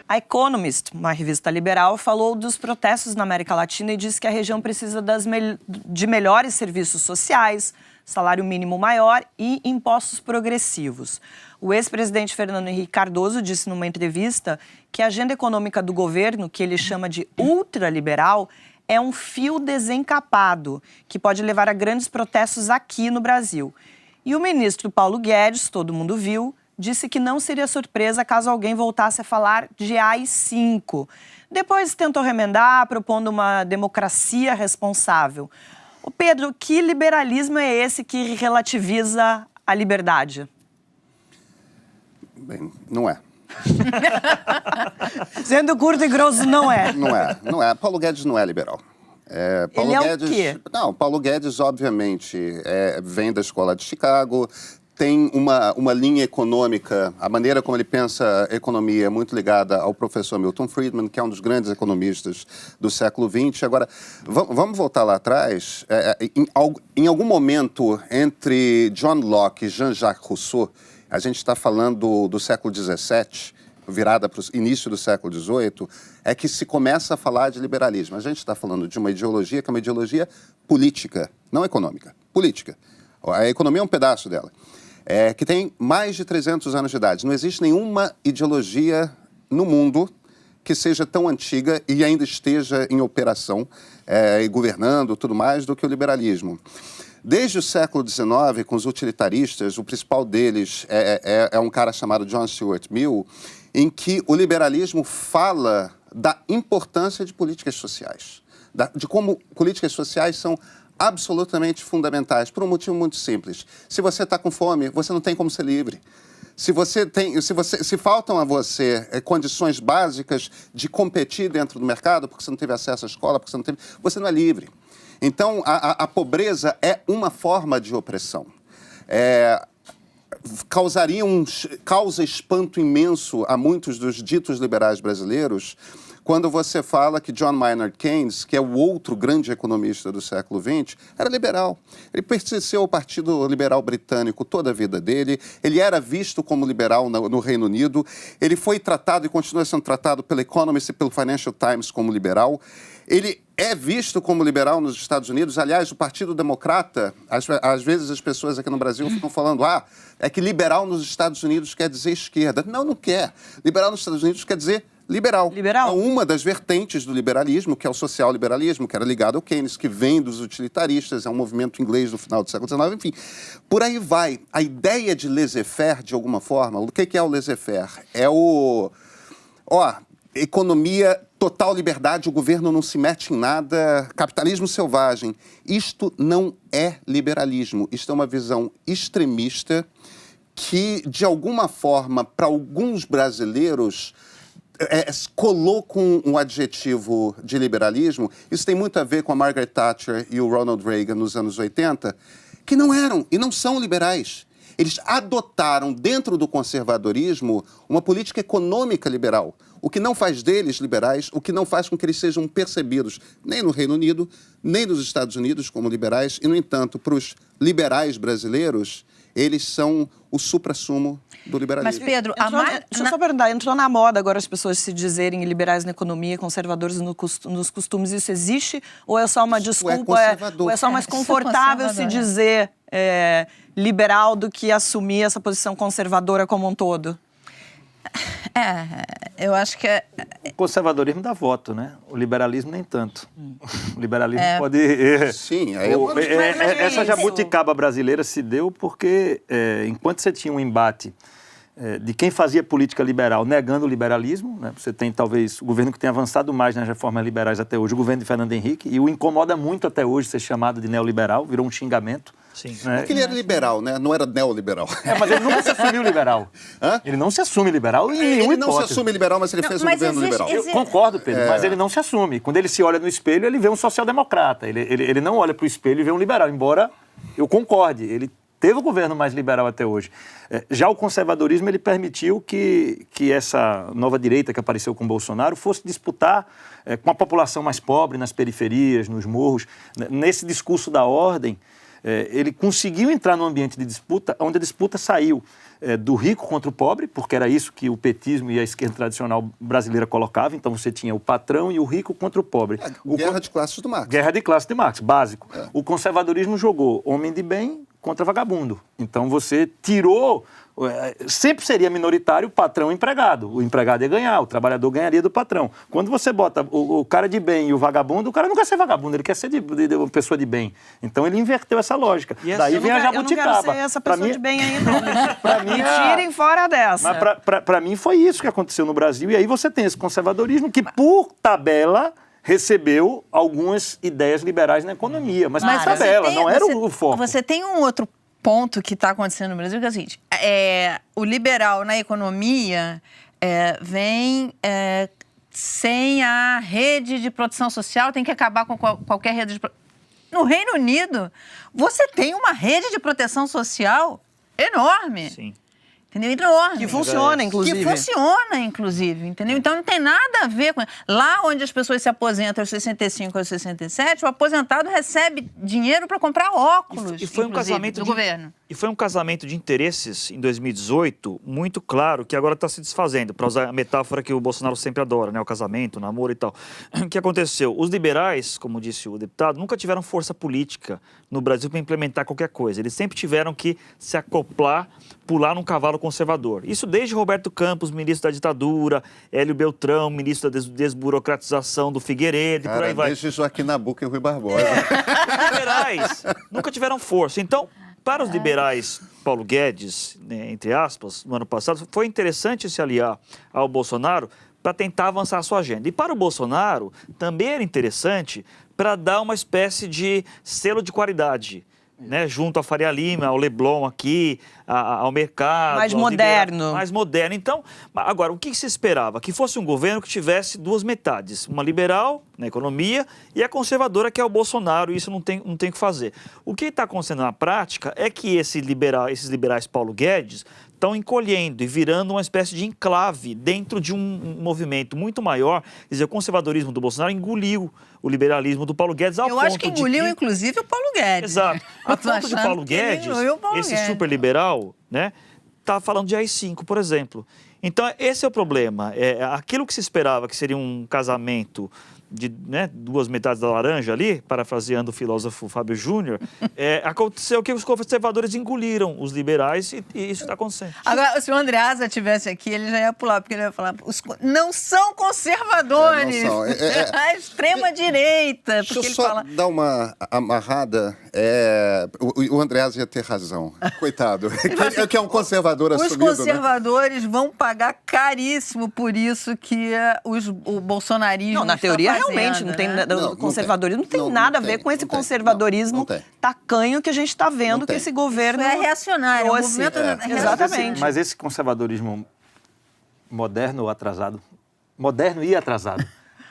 A Economist, uma revista liberal, falou dos protestos na América Latina e disse que a região precisa de melhores serviços sociais, salário mínimo maior e impostos progressivos. O ex-presidente Fernando Henrique Cardoso disse numa entrevista que a agenda econômica do governo, que ele chama de ultraliberal, é um fio desencapado, que pode levar a grandes protestos aqui no Brasil. E o ministro Paulo Guedes, todo mundo viu, disse que não seria surpresa caso alguém voltasse a falar de AI-5. Depois tentou remendar, propondo uma democracia responsável. Ô Pedro, que liberalismo é esse que relativiza a liberdade? Bem, não é. Sendo curto e grosso, não é. Não é. Paulo Guedes não é liberal. Paulo Guedes, o quê? Não, Paulo Guedes, obviamente, vem da escola de Chicago, tem uma linha econômica, a maneira como ele pensa a economia é muito ligada ao professor Milton Friedman, que é um dos grandes economistas do século XX. Agora, vamos voltar lá atrás. Em algum momento, entre John Locke e Jean-Jacques Rousseau, a gente está falando do século XVII, virada para o início do século XVIII, é que se começa a falar de liberalismo. A gente está falando de uma ideologia que é uma ideologia política, não econômica, política. A economia é um pedaço dela. Que tem mais de 300 anos de idade. Não existe nenhuma ideologia no mundo que seja tão antiga e ainda esteja em operação e governando tudo mais do que o liberalismo. Desde o século XIX, com os utilitaristas, o principal deles é um cara chamado John Stuart Mill, em que o liberalismo fala da importância de políticas sociais, de como políticas sociais são absolutamente fundamentais, por um motivo muito simples. Se você está com fome, você não tem como ser livre. Se faltam a você condições básicas de competir dentro do mercado, porque você não teve acesso à escola, você não é livre. Então, a pobreza é uma forma de opressão. Causa espanto imenso a muitos dos ditos liberais brasileiros quando você fala que John Maynard Keynes, que é o outro grande economista do século XX, era liberal. Ele pertenceu ao Partido Liberal Britânico toda a vida dele, ele era visto como liberal no Reino Unido, ele foi tratado e continua sendo tratado pelo Economist e pelo Financial Times como liberal. Ele é visto como liberal nos Estados Unidos. Aliás, o Partido Democrata, às vezes as pessoas aqui no Brasil ficam falando é que liberal nos Estados Unidos quer dizer esquerda. Não quer. Liberal nos Estados Unidos quer dizer liberal. É uma das vertentes do liberalismo, que é o social-liberalismo, que era ligado ao Keynes, que vem dos utilitaristas, é um movimento inglês do final do século XIX, enfim. Por aí vai. A ideia de laissez-faire, de alguma forma, o que é o laissez-faire? É economia, total liberdade, o governo não se mete em nada, capitalismo selvagem. Isto não é liberalismo, isto é uma visão extremista que, de alguma forma, para alguns brasileiros, colou com um adjetivo de liberalismo. Isso tem muito a ver com a Margaret Thatcher e o Ronald Reagan nos anos 80, que não eram e não são liberais. Eles adotaram, dentro do conservadorismo, uma política econômica liberal, o que não faz deles liberais, o que não faz com que eles sejam percebidos nem no Reino Unido, nem nos Estados Unidos como liberais, e, no entanto, para os liberais brasileiros, eles são o suprassumo do liberalismo. Mas, Pedro, deixa eu só perguntar, entrou na moda agora as pessoas se dizerem liberais na economia, conservadores nos costumes, isso existe? Ou é só uma desculpa, ou é só mais confortável se dizer liberal do que assumir essa posição conservadora como um todo? Eu acho que O conservadorismo dá voto, né? O liberalismo nem tanto. O liberalismo pode... Sim, essa jabuticaba brasileira se deu porque, enquanto você tinha um embate de quem fazia política liberal negando o liberalismo, né? Você tem talvez o governo que tem avançado mais nas reformas liberais até hoje, o governo de Fernando Henrique, e o incomoda muito até hoje ser chamado de neoliberal, virou um xingamento. Sim. Né? Porque ele era liberal, né? Não era neoliberal. Mas ele nunca se assumiu liberal. Ele não se assume liberal em nenhuma hipótese. Ele não se assume liberal, mas ele fez um governo liberal. Eu concordo, Pedro, mas ele não se assume. Quando ele se olha no espelho, ele vê um social-democrata. Ele não olha para o espelho e vê um liberal, embora eu concorde. Ele teve o governo mais liberal até hoje. Já o conservadorismo, ele permitiu que essa nova direita que apareceu com Bolsonaro fosse disputar com a população mais pobre, nas periferias, nos morros. Nesse discurso da ordem, ele conseguiu entrar num ambiente de disputa, onde a disputa saiu do rico contra o pobre, porque era isso que o petismo e a esquerda tradicional brasileira colocavam. Então você tinha o patrão e o rico contra o pobre. Guerra de classes do Marx. Guerra de classe de Marx, básico. O conservadorismo jogou homem de bem contra vagabundo. Então você tirou... Sempre seria minoritário o patrão e o empregado. O empregado ia ganhar, o trabalhador ganharia do patrão. Quando você bota o cara de bem e o vagabundo, o cara não quer ser vagabundo, ele quer ser uma pessoa de bem. Então ele inverteu essa lógica. Daí vem a jabuticaba. Eu não quero ser essa pessoa de bem aí, não. Me tirem fora dessa. Mas para mim foi isso que aconteceu no Brasil. E aí você tem esse conservadorismo que, por tabela, recebeu algumas ideias liberais na economia. Mas por tabela, não era o foco. Você tem um outro ponto que está acontecendo no Brasil, que é o seguinte, o liberal na economia vem sem a rede de proteção social, tem que acabar com qualquer rede de proteção. No Reino Unido, você tem uma rede de proteção social enorme. Sim. Entendeu? Enorme. Que funciona, inclusive. Que funciona, inclusive, entendeu? Então não tem nada a ver com... Lá onde as pessoas se aposentam aos 65, aos 67, o aposentado recebe dinheiro para comprar óculos, e foi um casamento do governo. E foi um casamento de interesses, em 2018, muito claro, que agora está se desfazendo, para usar a metáfora que o Bolsonaro sempre adora, né? O casamento, o namoro e tal. O que aconteceu? Os liberais, como disse o deputado, nunca tiveram força política no Brasil para implementar qualquer coisa. Eles sempre tiveram que se acoplar, pular num cavalo conservador. Isso desde Roberto Campos, ministro da ditadura, Hélio Beltrão, ministro da desburocratização do Figueiredo, e por aí vai. Desde Joaquim Nabuco e Rui Barbosa. Os liberais nunca tiveram força. Então, para os liberais, Paulo Guedes, né, entre aspas, no ano passado, foi interessante se aliar ao Bolsonaro para tentar avançar a sua agenda. E para o Bolsonaro, também era interessante para dar uma espécie de selo de qualidade, né, junto à Faria Lima, ao Leblon aqui, ao mercado. Mais moderno. Mais moderno. Então, agora, o que se esperava? Que fosse um governo que tivesse duas metades. Uma liberal, na economia, e a conservadora, que é o Bolsonaro, e isso não tem o que fazer. O que está acontecendo na prática é que esses liberais Paulo Guedes estão encolhendo e virando uma espécie de enclave dentro de um movimento muito maior. Quer dizer, o conservadorismo do Bolsonaro engoliu o liberalismo do Paulo Guedes ao ponto de... Eu acho que engoliu, inclusive, o Paulo Guedes. Exato. A ponto de Paulo Guedes, esse super liberal, né, tá falando de AI-5, por exemplo. Então, esse é o problema. Aquilo que se esperava que seria um casamento de, né, duas metades da laranja ali, parafraseando o filósofo Fábio Júnior, aconteceu que os conservadores engoliram os liberais e isso está acontecendo. Agora, se o Andreasa estivesse aqui, ele já ia pular, porque ele ia falar, não são conservadores, não são. a extrema-direita. Deixa eu só dar uma amarrada. O Andreasa ia ter razão. Coitado. Que é um conservador assumido, os conservadores, né, vão pagar caríssimo por isso que o bolsonarismo Não, na teoria, fazendo, realmente, não tem, né? o conservadorismo não tem nada a ver com esse conservadorismo tacanho que a gente está vendo que esse governo... Isso é reacionário, é um movimento reacionário. Exatamente. Mas esse conservadorismo moderno ou atrasado, moderno e atrasado,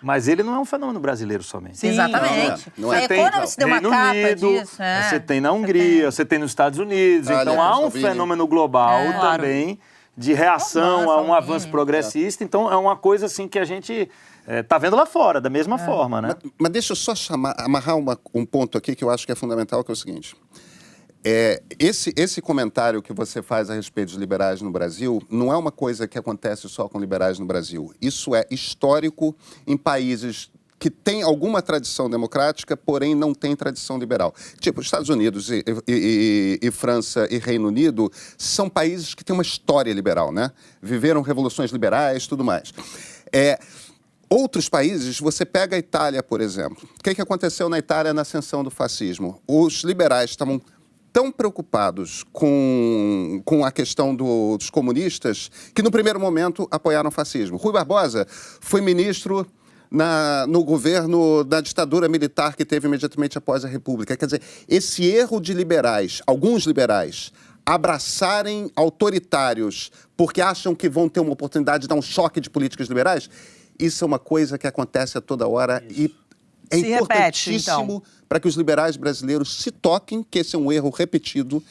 mas ele não é um fenômeno brasileiro somente. Sim, exatamente. Não é. A Economist deu uma capa disso. Você tem na Hungria, você tem nos Estados Unidos. Então há um fenômeno global também de reação a um avanço progressista. Então é uma coisa assim que a gente está vendo lá fora, da mesma forma, né? Mas deixa eu só amarrar um ponto aqui que eu acho que é fundamental, que é o seguinte. Esse comentário que você faz a respeito dos liberais no Brasil não é uma coisa que acontece só com liberais no Brasil. Isso é histórico em países que têm alguma tradição democrática, porém não têm tradição liberal. Tipo, Estados Unidos e França e Reino Unido são países que têm uma história liberal, né? Viveram revoluções liberais, tudo mais. Outros países, você pega a Itália, por exemplo. O que aconteceu na Itália na ascensão do fascismo? Os liberais estavam tão preocupados com a questão dos comunistas que, no primeiro momento, apoiaram o fascismo. Rui Barbosa foi ministro no governo da ditadura militar que teve imediatamente após a República. Quer dizer, esse erro de liberais, alguns liberais, abraçarem autoritários porque acham que vão ter uma oportunidade de dar um choque de políticas liberais, isso é uma coisa que acontece a toda hora e é importantíssimo para que os liberais brasileiros se toquem que esse é um erro repetido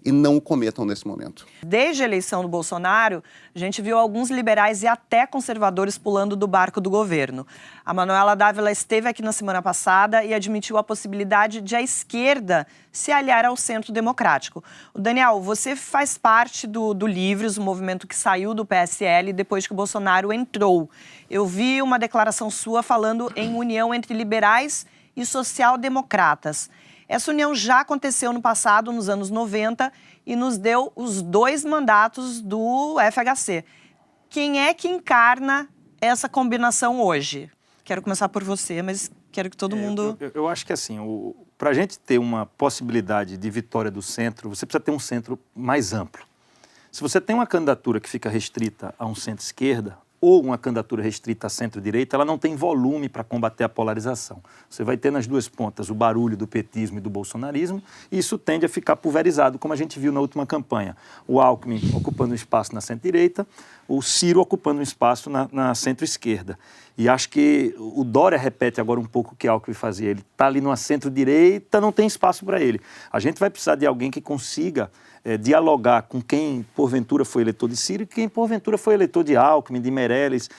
e não o cometam nesse momento. Desde a eleição do Bolsonaro, a gente viu alguns liberais e até conservadores pulando do barco do governo. A Manuela Dávila esteve aqui na semana passada e admitiu a possibilidade de a esquerda se aliar ao centro democrático. O Daniel, você faz parte do Livres, o movimento que saiu do PSL depois que o Bolsonaro entrou. Eu vi uma declaração sua falando em união entre liberais e social-democratas. Essa união já aconteceu no passado, nos anos 90, e nos deu os 2 mandatos do FHC. Quem é que encarna essa combinação hoje? Quero começar por você, mas quero que todo mundo... Eu acho que assim, para a gente ter uma possibilidade de vitória do centro, você precisa ter um centro mais amplo. Se você tem uma candidatura que fica restrita a um centro-esquerda, ou uma candidatura restrita à centro-direita, ela não tem volume para combater a polarização. Você vai ter nas duas pontas o barulho do petismo e do bolsonarismo, e isso tende a ficar pulverizado, como a gente viu na última campanha. O Alckmin ocupando um espaço na centro-direita, o Ciro ocupando um espaço na centro-esquerda. E acho que o Dória repete agora um pouco o que Alckmin fazia. Ele está ali numa centro-direita, não tem espaço para ele. A gente vai precisar de alguém que consiga dialogar com quem, porventura, foi eleitor de Ciro e quem, porventura, foi eleitor de Alckmin, de Meirelles,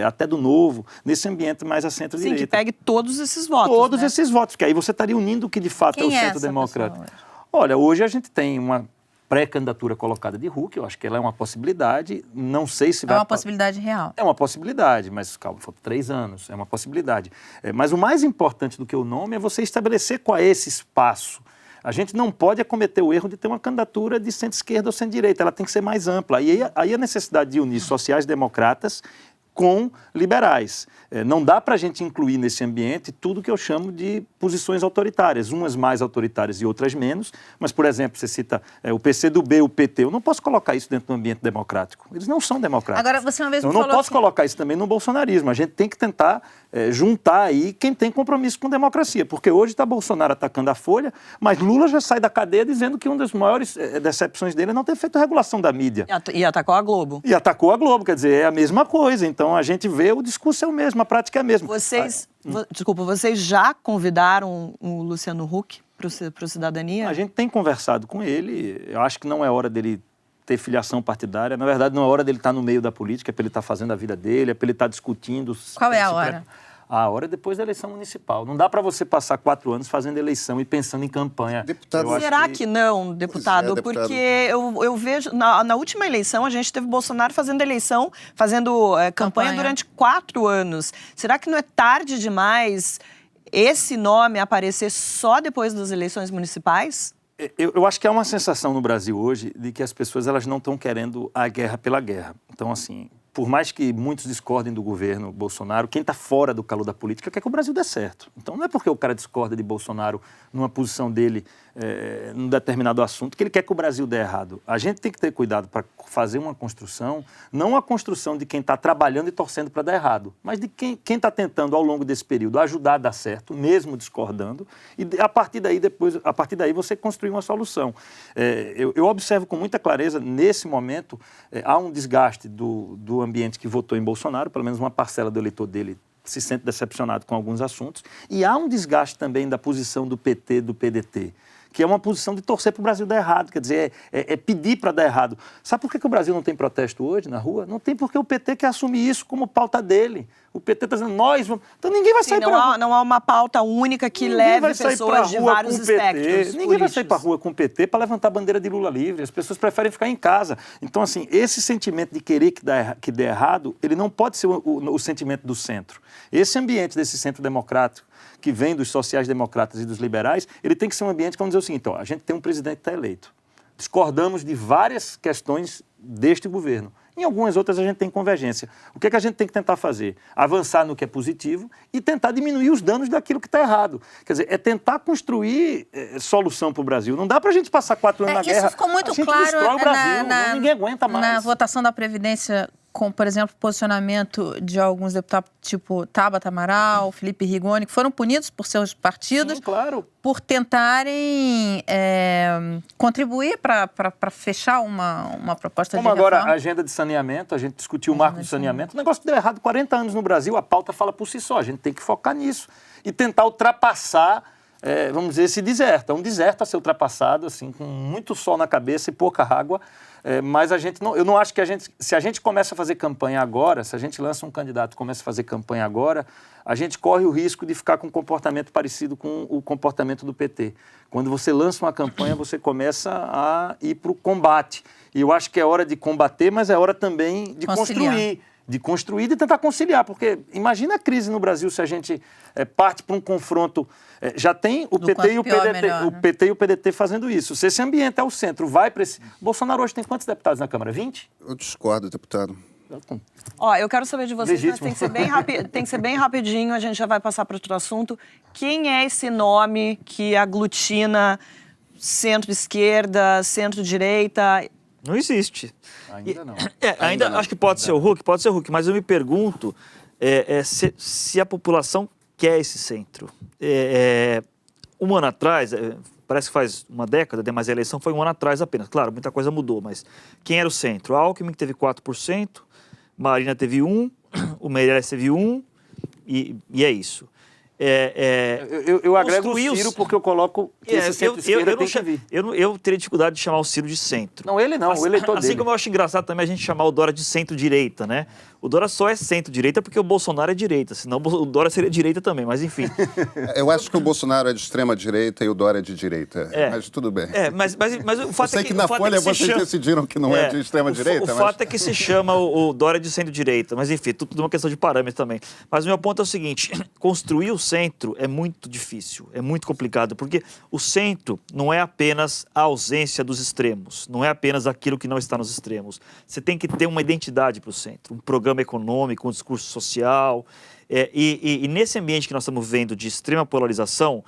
até do Novo, nesse ambiente mais à centro-direita. Sim, que pegue todos esses votos. Todos né? esses votos, porque aí você estaria unindo o que, de fato, é o centro democrático. Olha, hoje a gente tem uma pré-candidatura colocada de Huck, eu acho que ela é uma possibilidade, não sei se vai... É uma possibilidade real. É uma possibilidade, mas calma, faltam 3 anos, é uma possibilidade. Mas o mais importante do que o nome é você estabelecer qual é esse espaço. A gente não pode cometer o erro de ter uma candidatura de centro-esquerda ou centro-direita, ela tem que ser mais ampla. Aí a necessidade de unir sociais-democratas com liberais. Não dá para a gente incluir nesse ambiente tudo que eu chamo de posições autoritárias, umas mais autoritárias e outras menos, mas, por exemplo, você cita o PCdoB, o PT, eu não posso colocar isso dentro do ambiente democrático. Eles não são democráticos. Agora, você uma vez me Eu não falou posso colocar isso também no bolsonarismo. A gente tem que tentar juntar aí quem tem compromisso com democracia, porque hoje está Bolsonaro atacando a Folha, mas Lula já sai da cadeia dizendo que uma das maiores decepções dele é não ter feito regulação da mídia. E atacou a Globo. E atacou a Globo, quer dizer, é a mesma coisa. Então, a gente vê, o discurso é o mesmo, a prática é a mesma. Vocês já convidaram o Luciano Huck para o Cidadania? A gente tem conversado com ele, eu acho que não é hora dele ter filiação partidária, na verdade não é hora dele estar no meio da política, é para ele estar fazendo a vida dele, é para ele estar discutindo... Qual é a hora? A hora é depois da eleição municipal. Não dá para você passar 4 anos fazendo eleição e pensando em campanha. Deputado, Será que não, deputado? deputado. Porque eu vejo, na última eleição, a gente teve Bolsonaro fazendo campanha durante 4 anos. Será que não é tarde demais esse nome aparecer só depois das eleições municipais? Eu acho que há uma sensação no Brasil hoje de que as pessoas elas não estão querendo a guerra pela guerra. Então, assim, por mais que muitos discordem do governo Bolsonaro, quem está fora do calor da política quer que o Brasil dê certo. Então, não é porque o cara discorda de Bolsonaro numa posição dele num determinado assunto que ele quer que o Brasil dê errado. A gente tem que ter cuidado para fazer uma construção, não a construção de quem está trabalhando e torcendo para dar errado, mas de quem está tentando, ao longo desse período, ajudar a dar certo, mesmo discordando, e a partir daí você construir uma solução. Eu observo com muita clareza, nesse momento, há um desgaste do ambiente que votou em Bolsonaro, pelo menos uma parcela do eleitor dele se sente decepcionado com alguns assuntos, e há um desgaste também da posição do PT, do PDT, que é uma posição de torcer para o Brasil dar errado, quer dizer, é pedir para dar errado. Sabe por que o Brasil não tem protesto hoje na rua? Não tem, porque o PT quer assumir isso como pauta dele. O PT está dizendo, nós vamos... Então ninguém vai sair para rua. Não há uma pauta única que leve pessoas de vários espectros. Ninguém vai sair para a rua com o PT para levantar a bandeira de Lula livre. As pessoas preferem ficar em casa. Então, assim, esse sentimento de querer que dê errado, ele não pode ser o sentimento do centro. Esse ambiente desse centro democrático, que vem dos sociais-democratas e dos liberais, ele tem que ser um ambiente que vamos dizer o seguinte, a gente tem um presidente que está eleito. Discordamos de várias questões deste governo. Em algumas outras a gente tem convergência. O que é que a gente tem que tentar fazer? Avançar no que é positivo e tentar diminuir os danos daquilo que está errado. Quer dizer, é tentar construir solução para o Brasil. Não dá para a gente passar 4 anos na guerra. Isso ficou muito a gente claro destrói o Brasil, ninguém aguenta mais. Na votação da Previdência, com, por exemplo, posicionamento de alguns deputados, tipo Tabata Amaral, Felipe Rigoni, que foram punidos por seus partidos. Sim, claro. Por tentarem contribuir para fechar uma proposta de reforma. Como agora a agenda de saneamento, a gente discutiu o marco de saneamento, o negócio que deu errado 40 anos no Brasil, a pauta fala por si só, a gente tem que focar nisso e tentar ultrapassar vamos dizer, esse deserto. É um deserto a ser ultrapassado, assim, com muito sol na cabeça e pouca água. Mas eu não acho que se a gente começa a fazer campanha agora, se a gente lança um candidato e começa a fazer campanha agora, a gente corre o risco de ficar com um comportamento parecido com o comportamento do PT. Quando você lança uma campanha, você começa a ir para o combate. E eu acho que é hora de combater, mas é hora também de construir. De construir e de tentar conciliar, porque imagina a crise no Brasil se a gente parte para um confronto. Já tem o PT e o PDT, melhor, né? O PT e o PDT fazendo isso. Se esse ambiente é o centro, vai para esse... Bolsonaro hoje tem quantos deputados na Câmara? 20? Eu discordo, deputado. Ó, eu quero saber de vocês, Legítimo. mas tem que ser bem rapidinho, a gente já vai passar para outro assunto. Quem é esse nome que aglutina centro-esquerda, centro-direita? Não existe. Ainda não. Ainda não. Acho que pode ser o Huck, mas eu me pergunto se a população quer esse centro. Um ano atrás, parece que faz uma década, mas a eleição foi um ano atrás apenas. Claro, muita coisa mudou, mas quem era o centro? Alckmin teve 4%, Marina teve 1%, o Meirelles teve 1%, e é isso. Eu agrego o Ciro porque eu coloco que esse centro-esquerda tem que vir. Eu teria dificuldade de chamar o Ciro de centro. Não, ele não, o eleitor dele. Assim como eu acho engraçado também a gente chamar o Dória de centro-direita, né? O Dória só é centro-direita porque o Bolsonaro é direita, senão o Dória seria direita também, mas enfim. Eu acho que o Bolsonaro é de extrema-direita e o Dória é de direita, mas tudo bem. Mas o fato eu sei que na Folha vocês decidiram que não é de extrema-direita. O fato é que se chama o Dória de centro-direita, mas enfim, tudo uma questão de parâmetro também. Mas o meu ponto é o seguinte, construir o centro é muito difícil, é muito complicado, porque o centro não é apenas a ausência dos extremos, não é apenas aquilo que não está nos extremos. Você tem que ter uma identidade para o centro, um programa econômico, um discurso social. E nesse ambiente que nós estamos vendo de extrema polarização,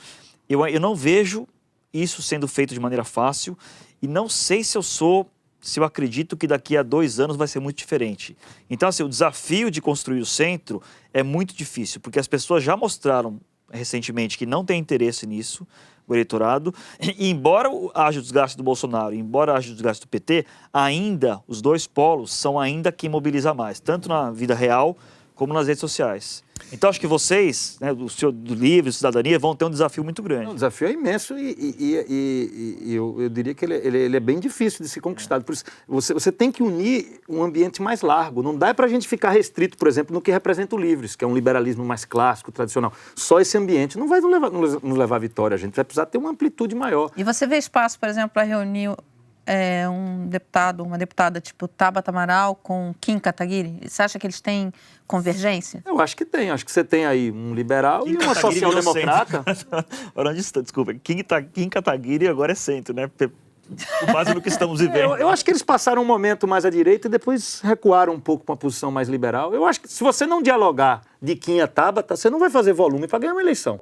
eu não vejo isso sendo feito de maneira fácil e não sei se eu acredito que daqui a 2 anos vai ser muito diferente. Então, assim, o desafio de construir o centro é muito difícil, porque as pessoas já mostraram recentemente que não tem interesse nisso, o eleitorado, e embora haja o desgaste do Bolsonaro, embora haja o desgaste do PT, ainda, os dois polos são ainda quem mobiliza mais, tanto na vida real como nas redes sociais. Então, acho que vocês, né, do Livre, Cidadania, vão ter um desafio muito grande. O desafio é imenso e eu diria que ele é bem difícil de ser conquistado. Por isso, você tem que unir um ambiente mais largo. Não dá para a gente ficar restrito, por exemplo, no que representa o Livres, que é um liberalismo mais clássico, tradicional. Só esse ambiente não vai nos levar à vitória. A gente vai precisar ter uma amplitude maior. E você vê espaço, por exemplo, para reunir um deputado, uma deputada tipo Tabata Amaral com Kim Kataguiri? Você acha que eles têm convergência? Eu acho que tem. Acho que você tem aí um liberal e uma social-democrata. Desculpa, Kim Kataguiri agora é centro, né? Com base no que estamos vivendo. Eu acho que eles passaram um momento mais à direita e depois recuaram um pouco para uma posição mais liberal. Eu acho que se você não dialogar de Kim a Tabata, você não vai fazer volume para ganhar uma eleição.